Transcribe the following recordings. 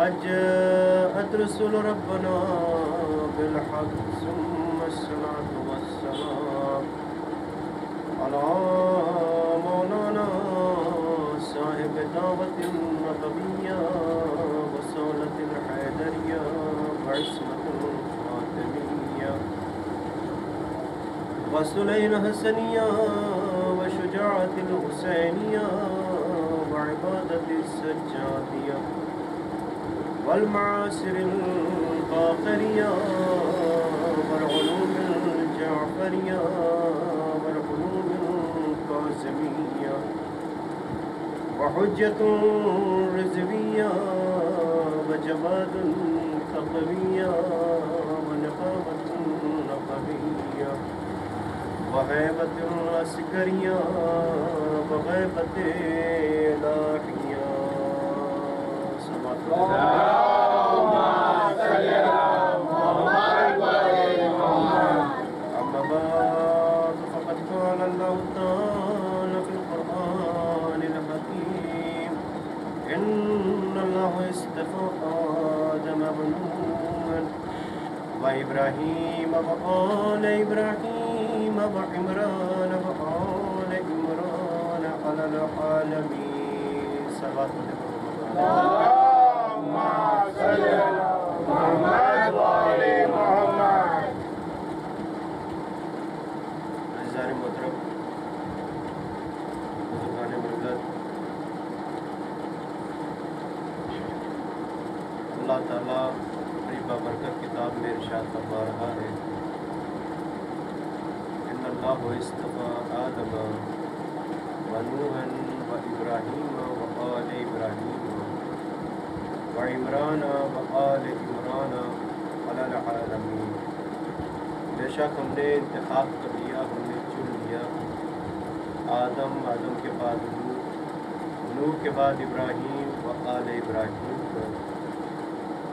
قد جاءت رسل ربنا بالحق ثم الصلاة والسلام على مولانا صاحب دعوة النبوية وصولة الحيدرية وعصمة الفاطمية وسليل الحسنية وشجاعة الحسينية وعبادة السجادية والمعاصر الباقرية والعلوم الجعفرية والعلوم القاسمية وحجة رزوية وجواد ثقبية ونقابة نقبية وهيبة عسكرية وغيبة لاحية. اللهم صل على محمد وآل محمد. أما بعد فقد قال الله تعالى في القرآن الحكيم إن الله اصطفى آدم ونوحا وإبراهيم وآل إبراهيم وعمران وآل عمران على العالمين. صلوات اللهم صل على محمد وآل محمد. عزیزان محترم، بزرگان ملت، اللہ تعالیٰ اپنی بابرکت کتاب میں ارشاد فرما رہا ہے ان اللہ اصطفیٰ آدم ونوحا وابراہیم وآل ابراہیم وعمران وآل عمران علی العالمین. بے شک ہم نے انتخاب کر لیا، ہم نے چن لیا آدم کے بعد نوح کے بعد ابراہیم وآل ابراہیم کو،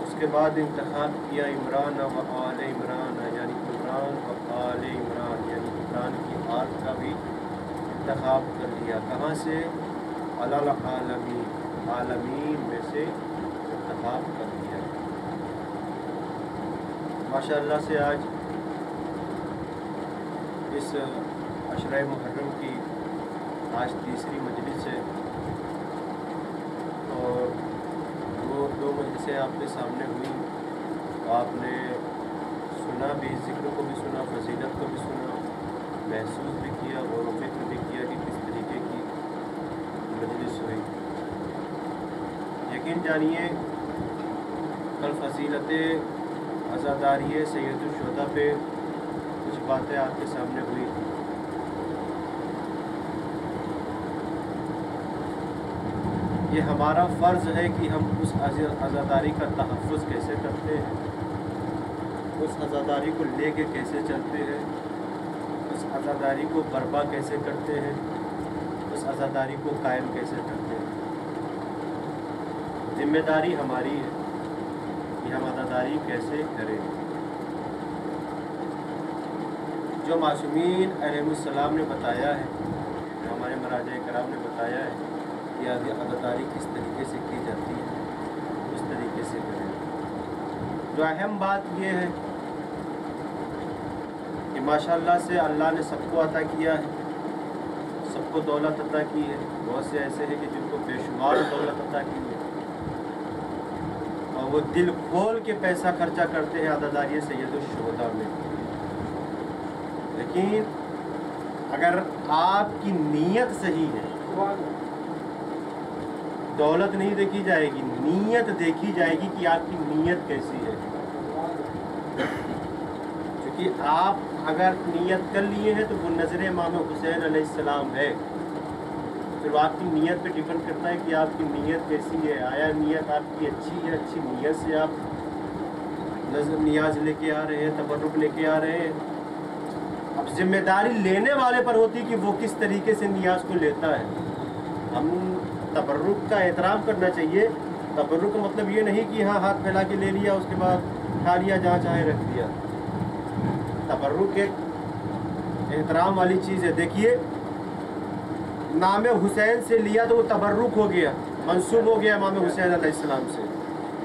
اس کے بعد انتخاب کیا عمران وآل عمران یعنی عمران وآل عمران یعنی عمران کی آل کا بھی انتخاب کر لیا. کہاں سے؟ علی العالمین، عالمین میں سے انتخاب کر دیا. ماشاء اللہ سے آج اس عشرہ محرم کی آج تیسری مجلس ہے اور وہ دو مجلسیں آپ کے سامنے ہوئی. آپ نے سنا بھی، ذکر کو بھی سنا، فضیلت کو بھی سنا، محسوس بھی کیا، غور و فکر بھی کیا کہ کس طریقے کی مجلس ہوئی. یقین جانیے کل فضیلت عزاداری سید الشہداء پہ کچھ باتیں آپ کے سامنے ہوئی. یہ ہمارا فرض ہے کہ ہم اس عزاداری کا تحفظ کیسے کرتے ہیں، اس عزاداری کو لے کے کیسے چلتے ہیں، اس عزاداری کو برپا کیسے کرتے ہیں، اس عزاداری کو قائم کیسے کرتے ہیں. ذمہ داری ہماری ہے کہ ہم عزاداری کیسے کریں. جو معصومین علیہ السلام نے بتایا ہے، جو ہمارے مراجع کرام نے بتایا ہے کہ عزاداری کس طریقے سے کی جاتی ہے، اس طریقے سے کریں. جو اہم بات یہ ہے کہ ماشاءاللہ سے اللہ نے سب کو عطا کیا ہے، سب کو دولت عطا کی ہے. بہت سے ایسے ہیں کہ جن کو بے شمار دولت عطا کی ہے اور وہ دل کھول کے پیسہ خرچہ کرتے ہیں عزاداری سید الشہداء میں. لیکن اگر آپ کی نیت صحیح ہے، دولت نہیں دیکھی جائے گی، نیت دیکھی جائے گی کہ آپ کی نیت کیسی ہے. کیونکہ آپ اگر نیت کر لیے ہیں تو وہ نظر امام حسین علیہ السلام ہے. پھر آپ کی نیت پہ ڈپینڈ کرتا ہے کہ آپ کی نیت کیسی ہے. آیا نیت آپ کی اچھی ہے، اچھی نیت سے آپ نیاز لے کے آ رہے ہیں، تبرک لے کے آ رہے ہیں. اب ذمہ داری لینے والے پر ہوتی کہ وہ کس طریقے سے نیاز کو لیتا ہے. ہم تبرک کا احترام کرنا چاہیے. تبرک کا مطلب یہ نہیں کہ ہاں ہاتھ پھیلا کے لے لیا، اس کے بعد کھا لیا، جہاں چاہے رکھ دیا. تبرک ایک احترام والی چیز ہے. دیکھیے نام حسین سے لیا تو وہ تبرک ہو گیا، منسوب ہو گیا امام حسین علیہ السلام سے.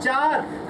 4।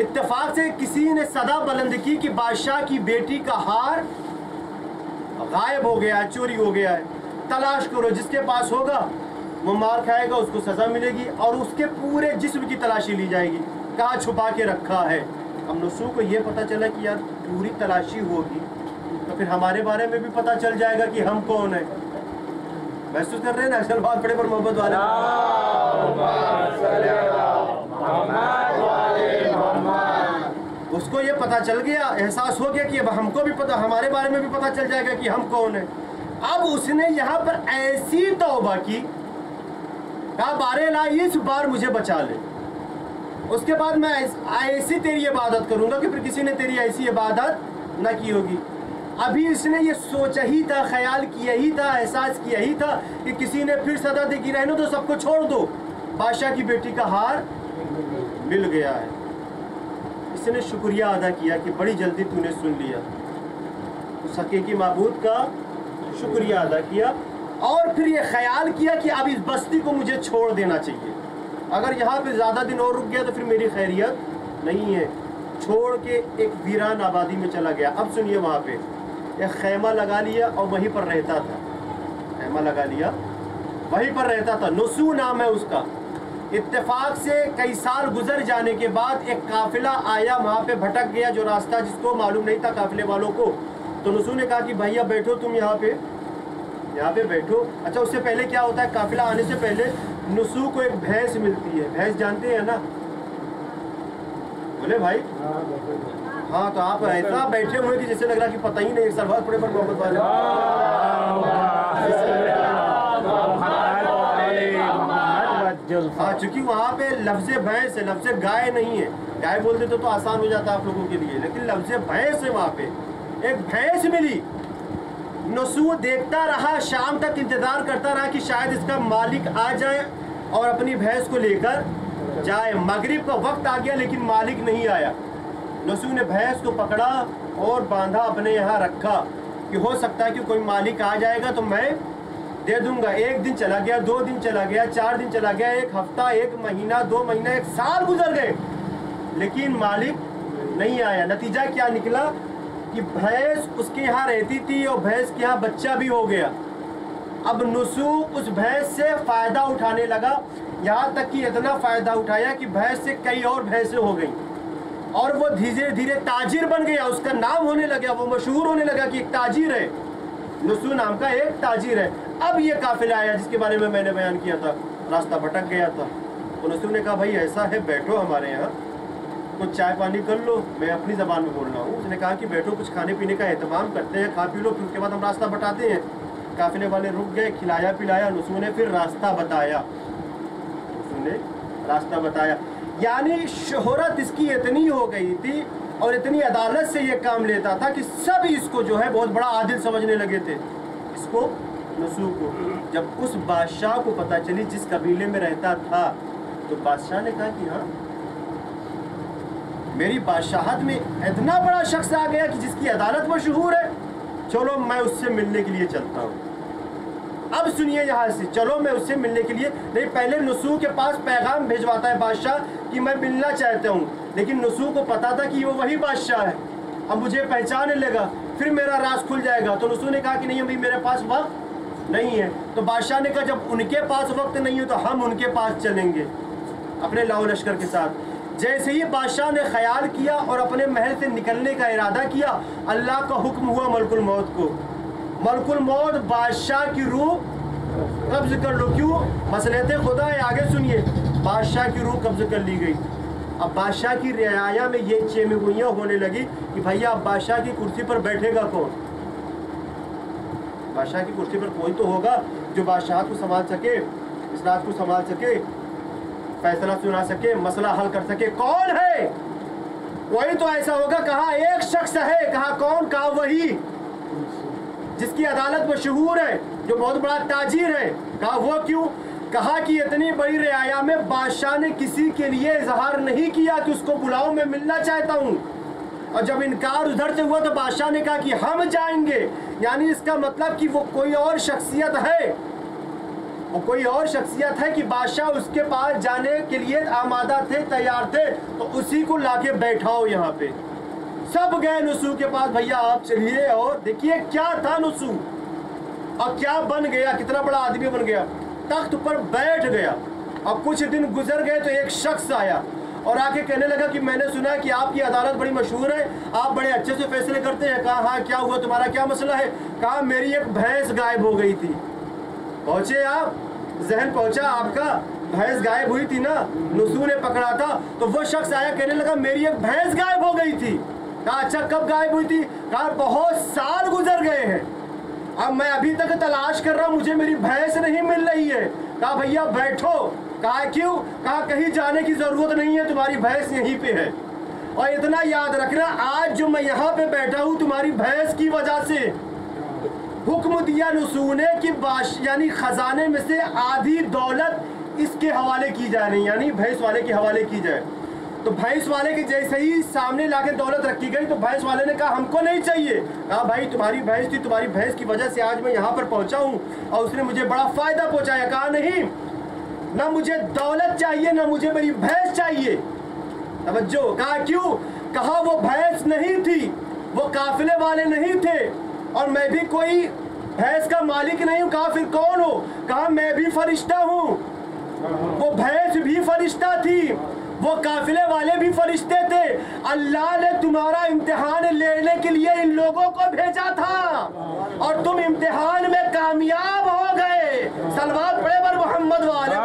اتفاق سے کسی نے صدا بلند کی کہ بادشاہ کی بیٹی کا ہار غائب ہو گیا ہے، چوری ہو گیا ہے، تلاش کرو، جس کے پاس ہوگا وہ مار کھائے گا، اس کو سزا ملے گی اور اس کے پورے جسم کی تلاشی لی جائے گی، کہاں چھپا کے رکھا ہے۔ اب نسو کو یہ پتہ چلا کہ یار پوری تلاشی ہوگی تو پھر ہمارے بارے میں بھی پتہ چل جائے گا کہ ہم کون ہیں۔ محسوس کر رہے ہیں نا؟ اصل بات بڑے پر محبت والے، اس کو یہ پتہ چل گیا، احساس ہو گیا کہ اب ہم کو بھی پتہ، ہمارے بارے میں بھی پتہ چل جائے گا کہ ہم کون ہیں۔ اب اس نے یہاں پر ایسی توبہ کی، کہا بارے الہی اس بار مجھے بچا لے، اس کے بعد میں ایسی تیری عبادت کروں گا کہ پھر کسی نے تیری ایسی عبادت نہ کی ہوگی۔ ابھی اس نے یہ سوچا ہی تھا، خیال کیا ہی تھا، احساس کیا ہی تھا کہ کسی نے پھر صدا دے گی رہنے تو سب کو چھوڑ دو، بادشاہ کی بیٹی کا ہار مل گیا ہے۔ اس نے شکریہ ادا کیا کہ بڑی جلدی تو نے سن لیا، اس حقیقی معبود کا شکریہ ادا کیا، اور پھر یہ خیال کیا کہ اب اس بستی کو مجھے چھوڑ دینا چاہیے، اگر یہاں پہ زیادہ دن اور رک گیا تو پھر میری خیریت نہیں ہے۔ چھوڑ کے ایک ویران آبادی میں چلا گیا۔ اب سنیے، وہاں پہ ایک خیمہ لگا لیا اور وہیں پر رہتا تھا، خیمہ لگا لیا وہیں پر رہتا تھا، نسو نام ہے اس کا۔ اتفاق سے کئی سال گزر جانے کے بعد ایک قافلہ آیا، وہاں پہ بھٹک گیا جو راستہ جس کو معلوم نہیں تھا قافلے والوں کو، تو نسو نے کہا کہ بھیا بیٹھو، تم یہاں پہ بیٹھو۔ اچھا، اس سے پہلے کیا ہوتا ہے، قافلہ آنے سے پہلے نسو کو ایک بھینس ملتی ہے، بھینس جانتے ہیں نا؟ بولے بھائی، ہاں، تو آپ ایسا بیٹھے ہوئے کہ جیسے لگ رہا کہ پتہ ہی نہیں، ایک سلوات پڑے پر محمد والے۔ ہاں، چونکہ وہاں پہ لفظ بھینس ہے، لفظ گائے نہیں ہے، گائے بول دیتے تو آسان ہو جاتا آپ لوگوں کے لیے، لیکن لفظ بھینس ہے، وہاں پہ ایک بھینس ملی۔ نسو دیکھتا رہا، شام تک انتظار کرتا رہا کہ شاید اس کا مالک آ جائے اور اپنی بھینس کو لے کر جائے۔ مغرب کا وقت آ گیا لیکن مالک نہیں آیا۔ نسو نے بھینس کو پکڑا اور باندھا، اپنے یہاں رکھا کہ ہو سکتا ہے کہ کوئی مالک آ جائے گا تو میں دے دوں گا۔ ایک دن چلا گیا، 2 دن چلا گیا، 4 دن چلا گیا، 1 ہفتہ، 1 مہینہ، 2 مہینہ، 1 سال گزر گئے، لیکن مالک نہیں آیا۔ نتیجہ کیا نکلا کہ بھینس اس کے یہاں رہتی تھی اور بھینس کے یہاں بچہ بھی ہو گیا۔ اب نسو اس بھینس سے فائدہ اٹھانے لگا، یہاں تک کہ اتنا فائدہ اٹھایا کہ بھینس سے کئی اور بھینسیں ہو گئیں، اور وہ دھیرے دھیرے تاجر بن گیا، اس کا نام ہونے لگا، وہ مشہور ہونے لگا کہ ایک تاجر ہے، نسو نام کا ایک تاجر ہے۔ اب یہ قافلہ آیا جس کے بارے میں میں نے بیان کیا تھا، راستہ بھٹک گیا تھا، تو نسو نے کہا بھائی ایسا ہے، بیٹھو ہمارے یہاں، کچھ چائے پانی کر لو، میں اپنی زبان میں بول رہا ہوں۔ اس نے کہا کہ بیٹھو، کچھ کھانے پینے کا اہتمام کرتے ہیں، کھا پی لو، پھر اس کے بعد ہم راستہ بتاتے ہیں۔ قافلے والے رک گئے، کھلایا پلایا، نسو نے پھر راستہ بتایا، راستہ بتایا۔ یعنی شہرت اس کی اتنی ہو گئی تھی اور اتنی عدالت سے یہ کام لیتا تھا کہ سب اس کو جو ہے بہت بڑا عادل سمجھنے لگے تھے، اس کو، نسو کو۔ جب اس بادشاہ کو پتہ چلی جس قبیلے میں رہتا تھا، تو بادشاہ نے کہا کہ ہاں، میری بادشاہت میں اتنا بڑا شخص آ گیا کہ جس کی عدالت مشہور ہے، چلو میں اس سے ملنے کے لیے چلتا ہوں۔ اب سنیے یہاں سے، چلو میں اس سے ملنے کے لیے نہیں، پہلے نسو کے پاس پیغام بھیجواتا ہے بادشاہ کہ میں ملنا چاہتا ہوں، لیکن نسو کو پتا تھا کہ وہ وہی بادشاہ ہے، اب مجھے پہچانے لگا، پھر میرا راز کھل جائے گا۔ تو نسو نے کہا کہ نہیں، ابھی میرے پاس وقت نہیں ہے۔ تو بادشاہ نے کہا جب ان کے پاس وقت نہیں ہے تو ہم ان کے پاس چلیں گے اپنے لاؤ لشکر کے ساتھ۔ جیسے ہی بادشاہ نے خیال کیا اور اپنے محل سے نکلنے کا ارادہ کیا، اللہ کا حکم ہوا ملک الموت کو، ملک الموت بادشاہ کی روح قبض کر لو۔ کیوں؟ مصلحت خدا ہے، آگے سنیے، بادشاہ کی روح قبض کر لی گئی۔ اب بادشاہ کی رعایا میں یہ چیمگوئیاں ہونے لگی کہ بھیا اب بادشاہ کی کرسی پر بیٹھے گا کون؟ بادشاہ کی کرسی پر کوئی تو ہوگا جو بادشاہ کو سنبھال سکے، اسرات کو سنبھال سکے، فیصلہ سنا سکے، مسئلہ حل کر سکے۔ کون ہے؟ وہی تو ایسا ہوگا۔ کہا ایک شخص ہے، کہا کون؟ کہا وہی جس کی عدالت مشہور ہے، جو بہت بڑا تاجر ہے۔ کہا وہ کیوں؟ کہا کہ اتنی بڑی رعایا میں بادشاہ نے کسی کے لیے اظہار نہیں کیا کہ اس کو بلاؤ، میں ملنا چاہتا ہوں، اور جب انکار ادھر سے ہوا تو بادشاہ نے کہا کہ ہم جائیں گے، یعنی اس کا مطلب کہ وہ کوئی اور شخصیت ہے وہ کوئی اور شخصیت ہے کہ بادشاہ اس کے پاس جانے کے لیے آمادہ تھے، تیار تھے، تو اسی کو لا کے بیٹھاؤ یہاں پہ۔ سب گئے نسو کے پاس، بھیا آپ چلیے، اور دیکھیے کیا تھا نسو اور کیا بن گیا، کتنا بڑا آدمی بن گیا، تخت پر بیٹھ گیا۔ اب کچھ دن گزر گئے تو ایک شخص آیا اور آ کے کہنے لگا کہ میں نے سنا ہے کہ آپ کی عدالت بڑی مشہور ہے، آپ بڑے اچھے سے فیصلے کرتے ہیں۔ کہا ہاں کیا ہوا، تمہارا کیا مسئلہ ہے؟ کہا میری ایک بھینس غائب ہو گئی تھی۔ پہنچے آپ، ذہن پہنچا آپ کا، بھینس غائب ہوئی تھی نا، نسو نے پکڑا تھا، تو وہ شخص آیا کہنے لگا میری ایک بھینس غائب ہو گئی تھی۔ کہا اچھا کب غائب ہوئی تھی؟ کہا بہت سال گزر گئے ہیں، اب میں ابھی تک تلاش کر رہا ہوں، مجھے میری بھینس نہیں مل رہی ہے۔ کہا بھیا بیٹھو۔ کہا کیوں؟ کہا کہیں جانے کی ضرورت نہیں ہے، تمہاری بھینس یہیں پہ ہے، اور اتنا یاد رکھنا آج جو میں یہاں پہ بیٹھا ہوں تمہاری بھینس کی وجہ سے۔ حکم دیا نسو نے کہ یعنی خزانے میں سے آدھی دولت اس کے حوالے کی جائے، نہیں یعنی بھینس والے کے حوالے کی جائے۔ تو بھینس والے کے جیسے ہی سامنے لا کے دولت رکھی گئی تو بھینس والے نے کہا ہم کو نہیں چاہیے۔ کہا بھائی تمہاری بھینس تھی، تمہاری بھینس کی وجہ سے آج میں یہاں پر پہنچا ہوں اور اس نے مجھے بڑا فائدہ پہنچایا۔ کہا نہیں، نہ مجھے دولت چاہیے نہ مجھے میری بھینس چاہیے۔ توجہ۔ کہا کیوں؟ کہا وہ بھینس نہیں تھی، وہ قافلے والے نہیں تھے، اور میں بھی کوئی بھینس کا مالک نہیں ہوں۔ کہا پھر کون ہو؟ کہا میں بھی فرشتہ ہوں، وہ بھینس بھی فرشتہ تھی، وہ قافلے والے بھی فرشتے تھے، اللہ نے تمہارا امتحان لینے کے لیے ان لوگوں کو بھیجا تھا اور تم امتحان میں کامیاب ہو گئے۔ صلوات پڑھے بر محمد والے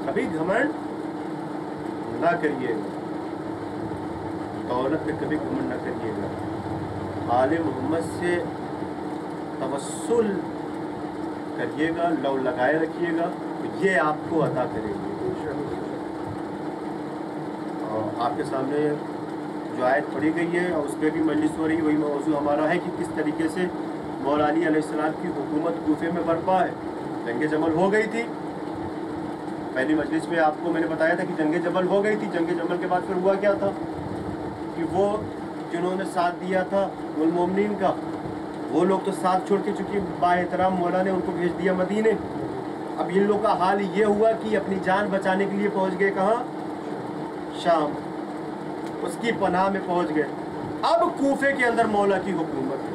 کبھی گھمنڈ نہ کریے گا، دولت پہ کبھی گھمنڈ نہ کریے گا، آل محمد سے توسل کریے گا، لو لگائے رکھیے گا، تو یہ آپ کو عطا کرے گی۔ اور آپ کے سامنے جو آیت پڑھی گئی ہے اور اس پہ بھی مجلس ہو رہی ہے، وہی موضوع ہمارا ہے کہ کس طریقے سے مولا علی علیہ السلام کی حکومت کوفے میں برپا ہے۔ جنگ جمل ہو گئی تھی، پہلی مجلس میں آپ کو میں نے بتایا تھا کہ جنگ جمل ہو گئی تھی۔ جنگ جمل کے بعد پھر ہوا کیا تھا کہ وہ جنہوں نے ساتھ دیا تھا المومنین کا، وہ لوگ تو ساتھ چھوڑ کے، چونکہ با احترام مولا نے ان کو بھیج دیا مدینے۔ اب ان لوگ کا حال یہ ہوا کہ اپنی جان بچانے کے لیے پہنچ گئے کہاں؟ شام، اس کی پناہ میں پہنچ گئے۔ اب کوفے کے اندر مولا کی حکومت ہے،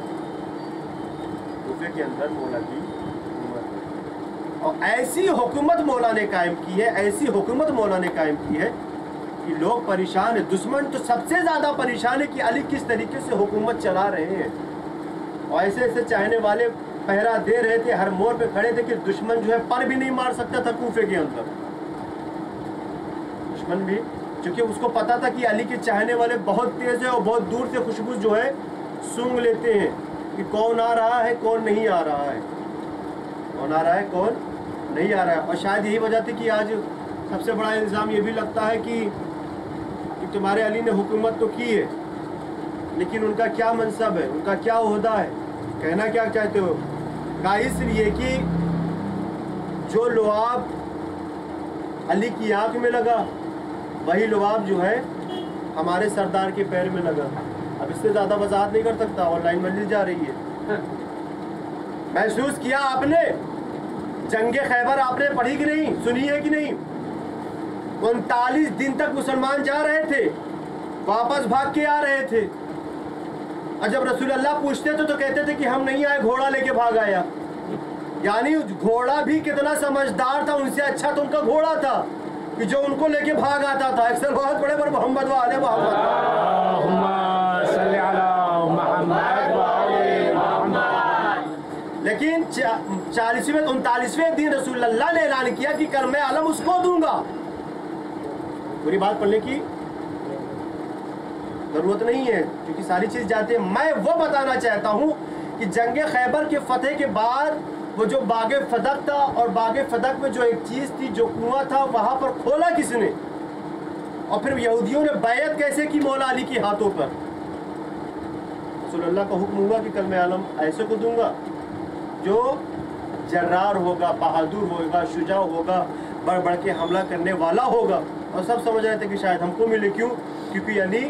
کوفے کے اندر مولا کی حکومت ہے، اور ایسی حکومت مولا نے قائم کی ہے، ایسی حکومت مولا نے قائم کی ہے کہ لوگ پریشان ہیں۔ دشمن تو سب سے زیادہ پریشان ہے کہ علی کس طریقے سے حکومت چلا رہے ہیں، اور ایسے ایسے چاہنے والے پہرا دے رہے تھے، ہر موڑ پہ کھڑے تھے کہ دشمن جو ہے پر بھی نہیں مار سکتا تھا کوفے کے اندر۔ دشمن بھی، چونکہ اس کو پتا تھا کہ علی کے چاہنے والے بہت تیز ہیں اور بہت دور سے خوشبو جو ہے سونگ لیتے ہیں کہ کون آ رہا ہے کون نہیں آ رہا ہے، کون آ رہا ہے کون نہیں آ رہا ہے۔ اور شاید یہی وجہ تھی کہ آج سب سے بڑا الزام یہ بھی لگتا ہے کہ تمہارے علی نے حکومت تو کی ہے لیکن ان کا کیا منصب ہے، ان کا کیا عہدہ ہے، کہنا کیا چاہتے ہو؟ کہا اس لیے کہ جو لعاب علی کی آنکھ میں لگا وہی لعاب جو ہے ہمارے سردار کے پیر میں لگا۔ اب اس سے زیادہ وضاحت نہیں کر سکتا، آن لائن مجلس جا رہی ہے۔ محسوس کیا آپ نے؟ جنگ خیبر آپ نے پڑھی کہ نہیں، سنی ہے کہ نہیں؟ 39 دن تک مسلمان جا رہے تھے، واپس بھاگ کے آ رہے تھے، اور جب رسول اللہ پوچھتے تھے تو کہتے تھے کہ ہم نہیں آئے، گھوڑا لے کے بھاگ آیا۔ یعنی گھوڑا بھی کتنا سمجھدار تھا، ان سے اچھا تو ان کا گھوڑا تھا کہ جو ان کو لے کے بھاگ آتا تھا۔ اکثر بہت بڑے پر محمد والے محمد، اللہم صلی علی محمد وعلی محمد۔ لیکن 39ویں دن رسول اللہ نے اعلان کیا کہ کلمہ علم اس کو دوں گا۔ پوری بات پڑھنے کی ضرورت نہیں ہے کیونکہ ساری چیز جاتے ہیں۔ میں وہ بتانا چاہتا ہوں کہ جنگ خیبر کے فتح کے بعد وہ جو باغ فدق تھا، اور باغ فدق میں جو ایک چیز تھی، جو کنواں تھا، وہاں پر کھولا کس نے؟ اور پھر یہودیوں نے بیعت کیسے کی مولا علی کے ہاتھوں پر؟ رسول اللہ کا حکم ہوا کہ کلمہ علم ایسے کو دوں گا جو جرار ہوگا، بہادر ہوگا، شجاع ہوگا، بڑھ بڑھ کے حملہ کرنے والا ہوگا۔ اور سب سمجھ رہے تھے کہ شاید ہم کو ملے، کیوں؟ کیونکہ علی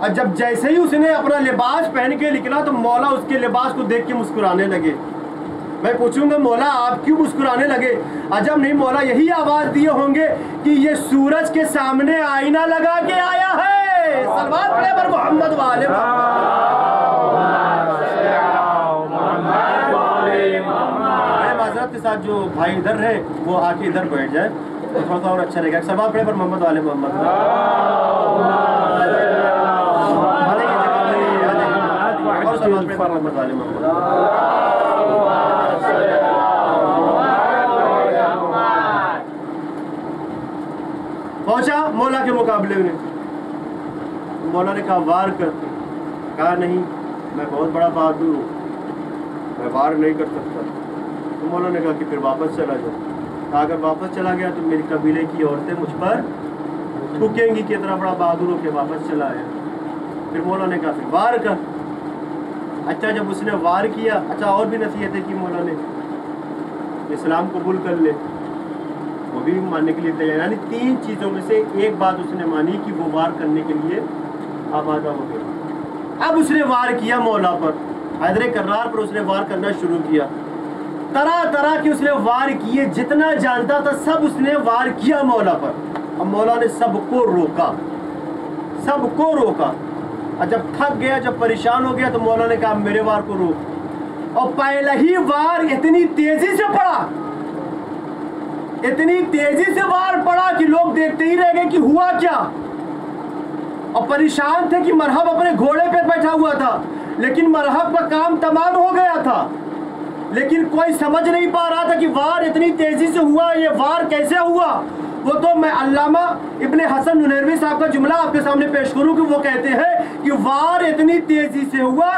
اور جب جیسے ہی اس نے اپنا لباس پہن کے نکلا تو مولا اس کے لباس کو دیکھ کے مسکرانے لگے. میں پوچھوں گا مولا آپ کیوں مسکرانے لگے؟ عجب نہیں، مولا یہی آواز دیے ہوں گے کہ یہ سورج کے سامنے آئینہ لگا کے آیا ہے. صلوات پڑھے پر محمد والے معذرت کے ساتھ جو بھائی ادھر ہے وہ آ کے ادھر بیٹھ جائے تو تھوڑا سا اور اچھا لگے گا. صلوات پڑھے پر محمد والے محمد. اور صلوات پڑھے پر محمد والے محمد. پہنچا مولا کے مقابلے میں. مولا نے کہا وار کر. کہا نہیں میں بہت بڑا بہادر ہوں، میں وار نہیں کر سکتا. تو مولا نے کہا کہ پھر واپس چلا جاؤ. کہا اگر واپس چلا گیا تو میری قبیلے کی عورتیں مجھ پر تھوکیں گی کہ اتنا بڑا بہادر ہو کے واپس چلا آیا. پھر مولا نے کہا پھر وار کر. اچھا جب اس نے وار کیا، اچھا اور بھی نصیحتیں کی مولا نے، اسلام قبول کر لے، وہ بھی ماننے کے لیے تیار. یعنی 3 چیزوں میں سے ایک بات اس نے مانی کہ وہ وار کرنے کے لیے آمادہ ہو گیا. اب اس نے وار کیا مولا پر، حیدر کرار پر اس نے وار کرنا شروع کیا. طرح طرح کے اس نے وار کیے، جتنا جانتا تھا سب اس نے وار کیا مولا پر. اب مولا نے سب کو روکا، سب کو روکا. اور جب تھک گیا، جب پریشان ہو گیا تو مولا نے کہا میرے وار کو روک. اور پہلا ہی وار اتنی تیزی سے پڑا، اتنی تیزی سے وار پڑا کہ لوگ دیکھتے ہی رہ گئے کہ ہوا کیا. اور پریشان تھے کہ مرحب اپنے گھوڑے پہ بیٹھا ہوا تھا، لیکن مرحب کا کام تمام ہو گیا تھا، لیکن کوئی سمجھ نہیں پا رہا تھا کہ وار اتنی تیزی سے ہوا، یہ وار کیسے ہوا. وہ تو میں علامہ ابن حسن ننیروی صاحب کا جملہ آپ کے سامنے پیش کروں کہ وہ کہتے ہیں کہ وار اتنی تیزی سے ہوا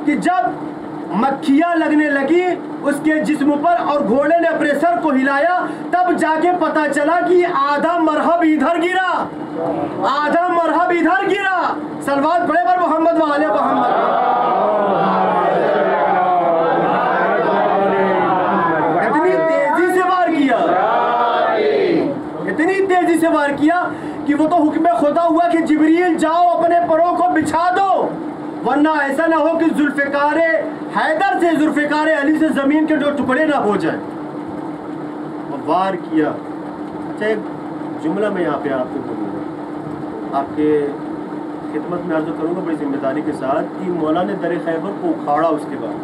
کہ جب مکھیاں لگنے لگی اس کے جسم پر اور گھوڑے نے اپنے سر کو ہلایا، تب جا کے پتا چلا کہ آدھا مرحب ادھر گرا، آدھا مرحب ادھر گرا. صلوات پڑھے پر محمد والے محمد. اتنی تیزی سے وار کیا، اتنی تیزی سے وار کیا کہ وہ تو حکم خدا ہوا کہ جبریل جاؤ اپنے پروں کو بچھا دو، ورنہ ایسا نہ ہو کہ ذوالفقار حیدر سے ذوالفقار علی سے زمین کے 2 ٹکڑے نہ ہو جائیں. وار کیا. اچھا ایک جملہ میں یہاں پہ آپ کو بولوں گا، آپ کے خدمت میں عرض کروں گا بڑی ذمہ داری کے ساتھ کہ مولا نے در خیبر کو اکھاڑا. اس کے بعد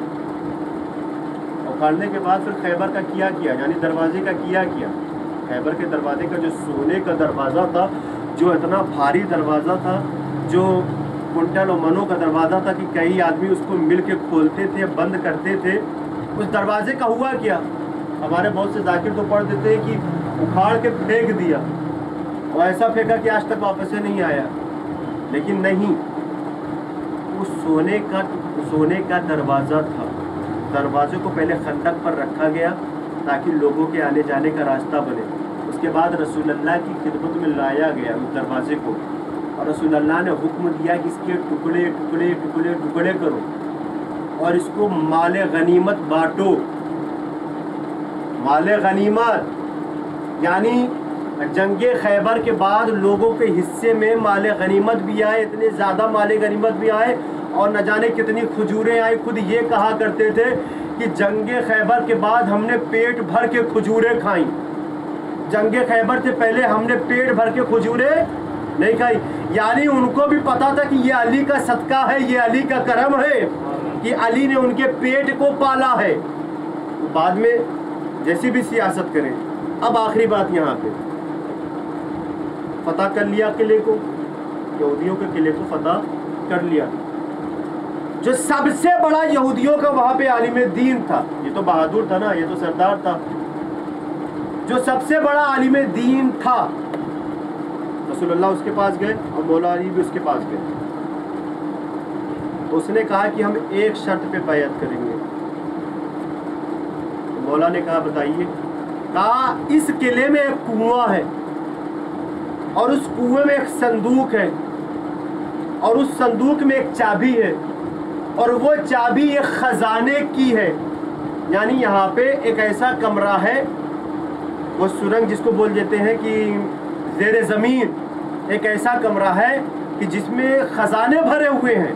اکھاڑنے کے بعد پھر خیبر کا کیا یعنی دروازے کا کیا. خیبر کے دروازے کا جو سونے کا دروازہ تھا، جو اتنا بھاری دروازہ تھا، جو کنٹل و منوں کا دروازہ تھا کہ کئی آدمی اس کو مل کے کھولتے تھے بند کرتے تھے، اس دروازے کا ہوا کیا. ہمارے بہت سے ذاکر تو پڑھ دیتے ہیں کہ اکھاڑ کے پھینک دیا، اور ایسا پھینکا کہ آج تک واپس سے نہیں آیا. لیکن نہیں، اس سونے کا دروازہ تھا. دروازے کو پہلے خندق پر رکھا گیا تاکہ لوگوں کے آنے جانے کا راستہ بنے. اس کے بعد رسول اللہ کی خدمت میں لایا گیا اس دروازے کو، اور رسول اللہ نے حکم دیا کہ اس کے ٹکڑے ٹکڑے ٹکڑے ٹکڑے کرو اور اس کو مال غنیمت بانٹو. مال غنیمت یعنی جنگ خیبر کے بعد لوگوں کے حصے میں مال غنیمت بھی آئے، اتنے زیادہ مال غنیمت بھی آئے اور نہ جانے کتنی کھجوریں آئی. خود یہ کہا کرتے تھے کہ جنگ خیبر کے بعد ہم نے پیٹ بھر کے کھجوریں کھائیں، جنگ خیبر سے پہلے ہم نے پیٹ بھر کے کھجوریں نہیں کھائی. یعنی ان کو بھی پتا تھا کہ یہ علی کا صدقہ ہے، یہ علی کا کرم ہے کہ علی نے ان کے پیٹ کو پالا ہے. بعد میں جیسی بھی سیاست کریں. اب آخری بات یہاں پہ، فتح کر لیا قلعے کو، یہودیوں کے قلعے کو فتح کر لیا. جو سب سے بڑا یہودیوں کا وہاں پہ عالم دین تھا، یہ تو بہادر تھا نا، یہ تو سردار تھا، جو سب سے بڑا عالم دین تھا، رسول اللہ اس کے پاس گئے اور مولا علی بھی اس کے پاس گئے. تو اس نے کہا کہ ہم ایک شرط پہ بیعت کریں گے. مولا نے کہا بتائیے. کہا اس قلعے میں ایک کنواں ہے اور اس کنویں میں ایک صندوق ہے اور اس صندوق میں ایک چابی ہے اور وہ چابی ایک خزانے کی ہے. یعنی یہاں پہ ایک ایسا کمرہ ہے، وہ سرنگ جس کو بول دیتے ہیں کہ زیر زمین ایک ایسا کمرہ ہے کہ جس میں خزانے بھرے ہوئے ہیں،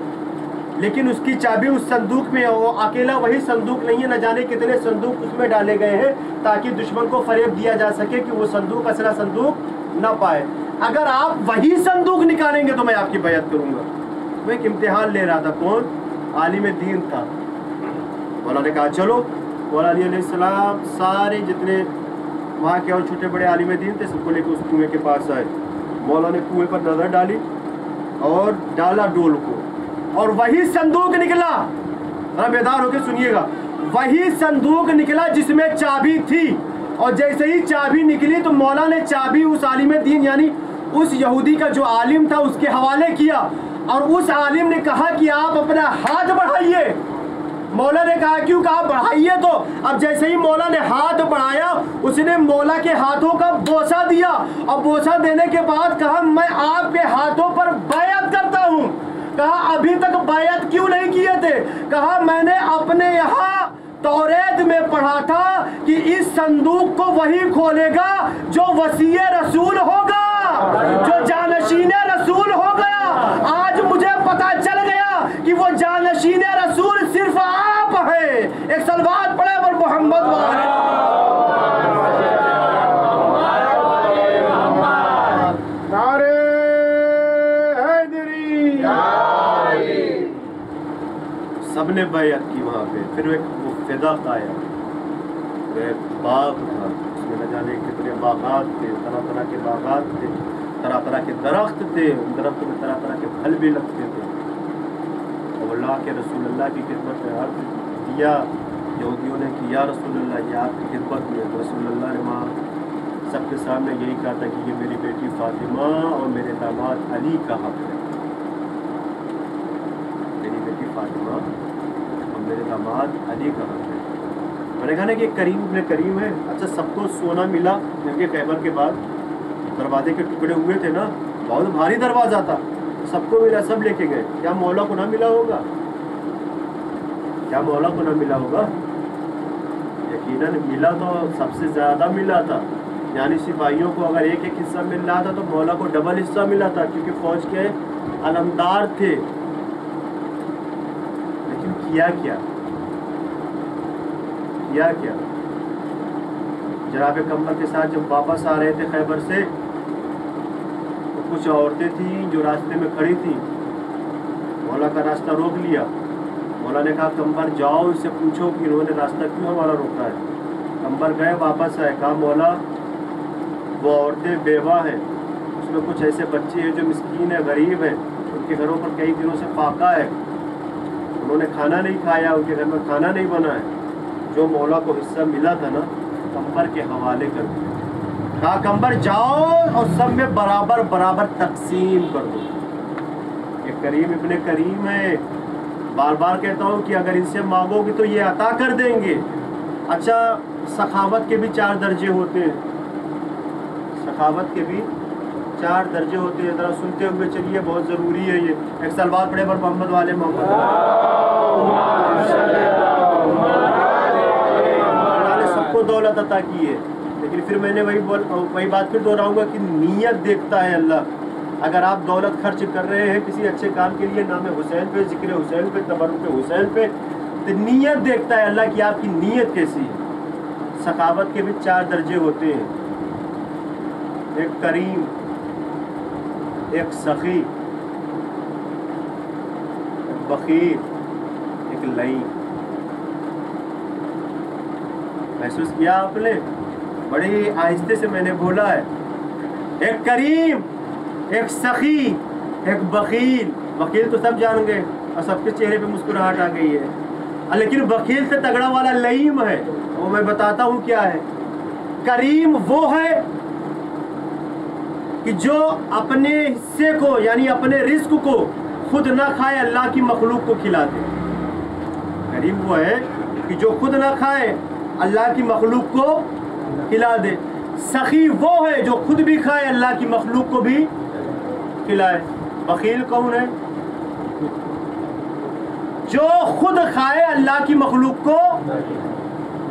لیکن اس کی چابی اس صندوق میں ہے. وہ اکیلا وہی صندوق نہیں ہے، نہ جانے کتنے صندوق اس میں ڈالے گئے ہیں تاکہ دشمن کو فریب دیا جا سکے کہ وہ صندوق اصلا صندوق نہ پائے. اگر آپ وہی صندوق نکالیں گے تو میں آپ کی بیعت کروں گا. وہ ایک امتحان لے رہا تھا. کون؟ عالم دین تھا. مولا نے کہا چلو. مولا علی علیہ السلام سارے جتنے وہاں کے اور چھوٹے بڑے عالم دین تھے سب کو لے کے اس کنویں کے پاس آئے. مولا نے کنویں پر نظر ڈالی اور ڈالا ڈول کو، اور وہی صندوق نکلا. ذرا بیدار ہو کے سنیے گا. وہی صندوق نکلا جس میں چابی تھی، اور جیسے ہی چابی نکلی تو مولا نے چابی اس عالم دین یعنی اس یہودی کا جو عالم تھا اس کے حوالے کیا، اور اس عالم نے کہا کہ آپ اپنا ہاتھ بڑھائیے. مولا نے کہا کیوں؟ کہا بڑھائیے. تو اب جیسے ہی مولا نے ہاتھ بڑھایا اس نے مولا کے ہاتھوں کا بوسہ دیا، اور بوسہ دینے کے بعد کہا میں آپ کے ہاتھوں پر بیعت کرتا ہوں. کہا ابھی تک بیعت کیوں نہیں کیے تھے؟ کہا میں نے اپنے یہاں توریت میں پڑھا تھا کہ اس صندوق کو وہی کھولے گا جو وصی رسول ہوگا، جو جانشین رسول ہو گیا. آج مجھے پتا چل گیا کہ وہ جانشین رسول صرف آپ ہیں. ایک صلوات پڑھے پر محمد والے. نعرے حیدری. سب نے بیعت کی وہاں پہ. پھر وہ فدا آیا. ایک باغ تھا، اس میں نہ جانے کتنے باغات تھے، طرح طرح کے باغات تھے، طرح طرح کے درخت تھے. ان درختوں میں طرح طرح کے پھل بھی لگتے تھے. اور اللہ کے رسول اللہ کی خدمت میں عرض دیا یہودیوں نے کہ یا رسول اللہ یہ آپ کی خدمت میں. رسول اللہ نے وہاں سب کے سامنے یہی کہا تھا کہ یہ میری بیٹی فاطمہ اور میرے داماد علی کا حق ہے. میری بیٹی فاطمہ اور میرے داماد علی کا حق ہے. میں نے کہا نا کہ کریم ابن کریم ہے. اچھا سب کو سونا ملا جنگ خیبر کے بعد. دروازے کے ٹکڑے ہوئے تھے نا، بہت بھاری دروازہ تھا. سب کو ملا، سب لے کے گئے. کیا مولا کو نہ ملا ہوگا؟ کیا مولا کو نہ ملا ہوگا؟ یقیناً ملا تو سب سے زیادہ ملا تھا. یعنی سپاہیوں کو اگر ایک ایک حصہ مل رہا تھا تو مولا کو ڈبل حصہ ملا تھا، کیونکہ فوج کے علمدار تھے. لیکن کیا کیا جناب کمبر کے ساتھ جب واپس آ رہے تھے خیبر سے تو کچھ عورتیں تھیں جو راستے میں کھڑی تھیں. مولا کا راستہ روک لیا. مولا نے کہا کمبر جاؤ اس سے پوچھو کہ انہوں نے راستہ کیوں ہمارا روکا ہے. کمبر گئے، واپس آئے. کہا مولا وہ عورتیں بیوہ ہیں، اس میں کچھ ایسے بچے ہیں جو مسکین ہیں، غریب ہیں، ان کے گھروں پر کئی دنوں سے فاقہ ہے، انہوں نے کھانا نہیں کھایا، ان کے گھر میں کھانا نہیں بنا ہے. جو مولا کو حصہ ملا تھا نا کمبر کے حوالے کر دیا. کہا کمبر جاؤ اور سب میں برابر برابر تقسیم کر دو. یہ کریم ابن کریم ہے. بار بار کہتا ہوں کہ اگر ان سے مانگو گے تو یہ عطا کر دیں گے. اچھا سخاوت کے بھی 4 درجے ہوتے ہیں. سخاوت کے بھی 4 درجے ہوتے ہیں. ذرا سنتے ہوئے چلیے، بہت ضروری ہے یہ. ایک سلوات پڑھے پر محمد والے محمد. سب کو دولت عطا کی ہے، لیکن پھر میں نے وہی بات پھر دہراؤں گا کہ نیت دیکھتا ہے اللہ. اگر آپ دولت خرچ کر رہے ہیں کسی اچھے کام کے لیے، نام حسین پہ، ذکر حسین پہ، تبرک حسین پہ، تو نیت دیکھتا ہے اللہ کہ آپ کی نیت کیسی ہے. سخاوت کے بھی 4 درجے ہوتے ہیں. ایک کریم، ایک سخی، ایک بخیل، ایک لعین. محسوس کیا آپ نے؟ بڑی آہستہ سے میں نے بولا ہے. ایک کریم، ایک سخی، ایک بخیل. بخیل تو سب جان گئے اور سب کے چہرے پہ مسکراہٹ آ گئی ہے. لیکن بخیل سے تگڑا والا لعین ہے، وہ میں بتاتا ہوں کیا ہے. کریم وہ ہے کہ جو اپنے حصے کو یعنی اپنے رزق کو خود نہ کھائے، اللہ کی مخلوق کو کھلا دے. کریم وہ ہے کہ جو خود نہ کھائے، اللہ کی مخلوق کو کھلا دے. سخی وہ ہے جو خود بھی کھائے، اللہ کی مخلوق کو بھی کھلائے. بخیل کون ہے؟ جو خود کھائے، اللہ کی مخلوق کو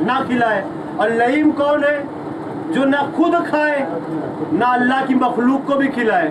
نہ کھلائے. اور لعین کون ہے؟ جو نہ خود کھائے نہ اللہ کی مخلوق کو بھی کھلائے.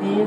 3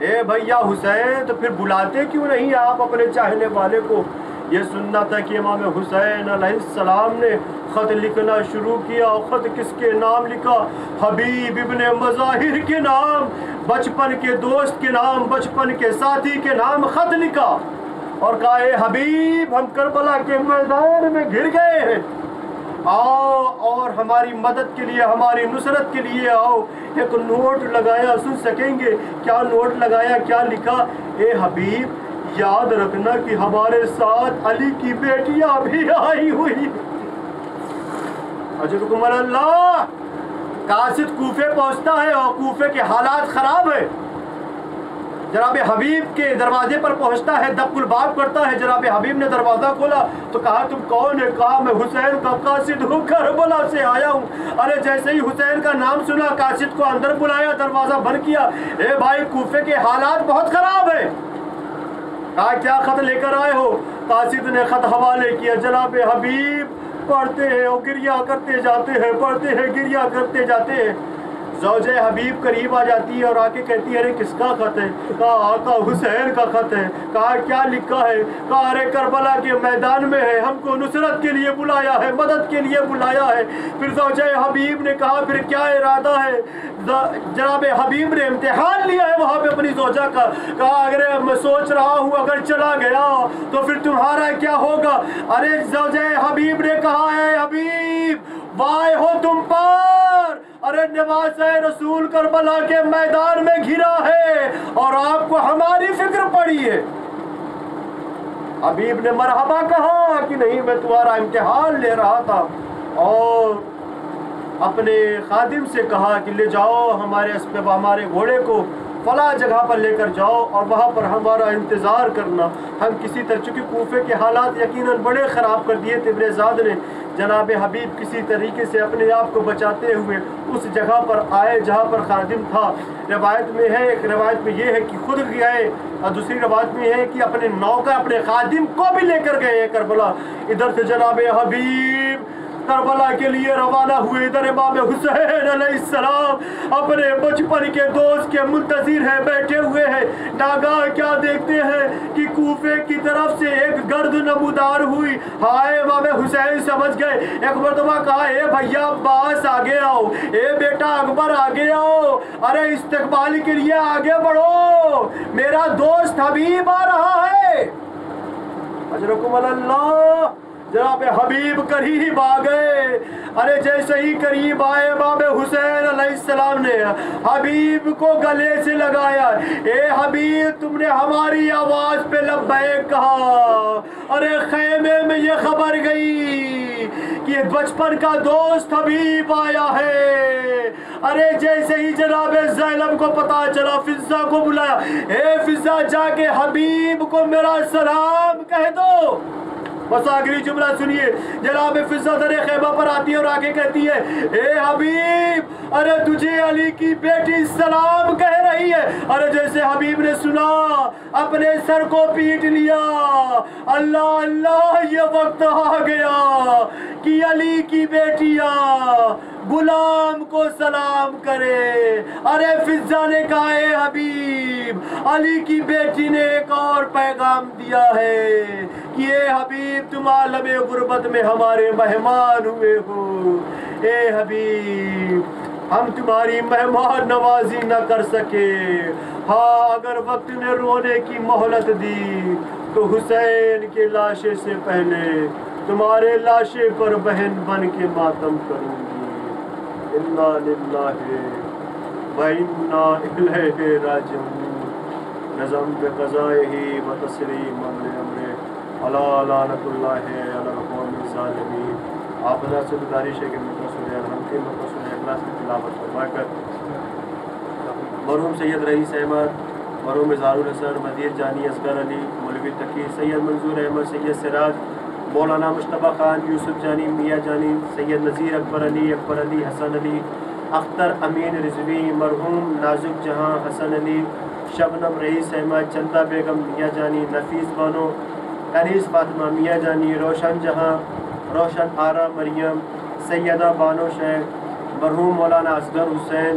اے بھیا حسین تو پھر بلاتے کیوں نہیں آپ اپنے چاہنے والے کو؟ یہ سننا تھا کہ امام حسین علیہ السلام نے خط لکھنا شروع کیا، اور خط کس کے نام لکھا؟ حبیب ابن مظاہر کے نام، بچپن کے دوست کے نام، بچپن کے ساتھی کے نام خط لکھا اور کہا اے حبیب ہم کربلا کے میدان میں گر گئے ہیں، آؤ اور ہماری مدد کے لیے، ہماری نصرت کے لیے آؤ۔ ایک نوٹ لگایا، سن سکیں گے کیا نوٹ لگایا، کیا لکھا؟ اے حبیب یاد رکھنا کہ ہمارے ساتھ علی کی بیٹیاں بھی آئی ہوئی۔ اجرکم اللہ۔ قاصد کوفے پہنچتا ہے اور کوفے کے حالات خراب ہیں، جناب حبیب کے دروازے پر پہنچتا ہے، دق الباب کرتا ہے، جناب حبیب نے دروازہ کھولا تو کہا تم کون ہے؟ کہا میں حسین کا قاصد ہوں، کربلا سے آیا ہوں۔ ارے جیسے ہی حسین کا نام سنا قاصد کو اندر بلایا، دروازہ بند کیا۔ اے بھائی کوفے کے حالات بہت خراب ہیں۔ کہا کیا خط لے کر آئے ہو؟ قاصد نے خط حوالے کیا، جناب حبیب پڑھتے ہیں اور گریہ کرتے جاتے ہیں، پڑھتے ہیں گریہ کرتے جاتے ہیں۔ زوجہ حبیب قریب آ جاتی ہے اور آ کے کہتی ہے ارے کس کا خط ہے؟ کہا آقا حسین کا خط ہے۔ کہا کیا لکھا ہے؟ کہا ارے کربلا کے میدان میں ہے، ہم کو نصرت کے لیے بلایا ہے، مدد کے لیے بلایا ہے۔ پھر زوجہ حبیب نے کہا پھر کیا ارادہ ہے؟ جناب حبیب نے امتحان لیا ہے وہاں پہ اپنی زوجہ کا، کہا اگر میں سوچ رہا ہوں اگر چلا گیا تو پھر تمہارا کیا ہوگا؟ ارے زوجہ حبیب نے کہا اے حبیب وائے ہو تم پر، ارے نواز رسول کربلا کے میدان میں گھرا ہے اور آپ کو ہماری فکر پڑی ہے۔ حبیب نے مرحبا کہا کہ نہیں میں تمہارا امتحان لے رہا تھا، اور اپنے خادم سے کہا کہ لے جاؤ ہمارے گھوڑے کو فلاں جگہ پر لے کر جاؤ اور وہاں پر ہمارا انتظار کرنا۔ ہم کسی طرح، چونکہ کوفے کے حالات یقیناً بڑے خراب کر دیے تھے، ابن زاد نے جناب حبیب کسی طریقے سے اپنے آپ کو بچاتے ہوئے اس جگہ پر آئے جہاں پر خادم تھا۔ روایت میں ہے، ایک روایت میں یہ ہے کہ خود گئے اور دوسری روایت میں ہے کہ اپنے نوکر اپنے خادم کو بھی لے کر گئے کربلا۔ ادھر سے جناب حبیب کربلا کے لیے روانہ ہوئے، ادھر امام حسین علیہ السلام اپنے بچپن کے دوست کے منتظر ہیں، بیٹھے ہوئے ہیں۔ ناگاہ کیا دیکھتے ہیں کہ کوفے کی طرف سے ایک گرد نمودار ہوئی۔ ہائے امام حسین سمجھ گئے، ایک مرتبہ کہا اے بھیا عباس آگے آؤ، اے بیٹا اکبر آگے آؤ، ارے استقبال کے لیے آگے بڑھو، میرا دوست حبیب آ رہا ہے۔ اجرکم اللہ۔ جناب حبیب قریب آ گئے، ارے جیسے ہی قریب آئے امام حسین علیہ السلام نے حبیب کو گلے سے لگایا، اے حبیب تم نے ہماری آواز پہ لبیک کہا، ارے خیمے میں یہ خبر گئی کہ بچپن کا دوست حبیب آیا ہے۔ ارے جیسے ہی جناب زینب کو پتا چلا، فضہ کو بلایا، اے فضہ جا کے حبیب کو میرا سلام کہہ دو۔ بس آخری جملہ سنیے، جناب فضہ در خیمہ پر آتی ہے اور آگے کہتی ہے اے حبیب ارے تجھے علی کی بیٹی سلام کہہ رہی ہے۔ ارے جیسے حبیب نے سنا اپنے سر کو پیٹ لیا، اللہ اللہ یہ وقت آ گیا کہ علی کی بیٹیاں غلام کو سلام کرے۔ ارے فضہ نے کہا اے حبیب علی کی بیٹی نے ایک اور پیغام دیا ہے کہ اے حبیب تم عالم غربت میں ہمارے مہمان ہوئے ہو، اے حبیب ہم تمہاری مہمان نوازی نہ کر سکے، ہاں اگر وقت نے رونے کی مہلت دی تو حسین کے لاشے سے پہلے تمہارے لاشے پر بہن بن کے ماتم کروں گی۔ انا للہ و انا الیہ راجعون۔ نظم بے قضائہ و تسلیم امرہ علی لعنت اللہ علی القوم الظالمین۔ آپ حضرات سے گزارش ہے کہ متصل الحمد کے متصل اخلاص کی تلاوت فرما کر مرحوم سید رئیس احمد، مرحوم اظہار الحسن، مدیر جانی اصغر علی، مولوی تقی، سید منظور احمد، سید سراج، مولانا مشتبہ خان، یوسف جانی، میاں جانی، سید نذیر اکبر علی، حسن علی، اختر امین رضوی، مرحوم نازک جہاں حسن علی، شبنم رئیس احمد، چندہ بیگم میاں جانی، نفیس بانو، انیس فاطمہ میاں جانی، روشن جہاں، روشن آرا مریم، سیدہ بانو شیخ، مرحوم مولانا اصغر حسین،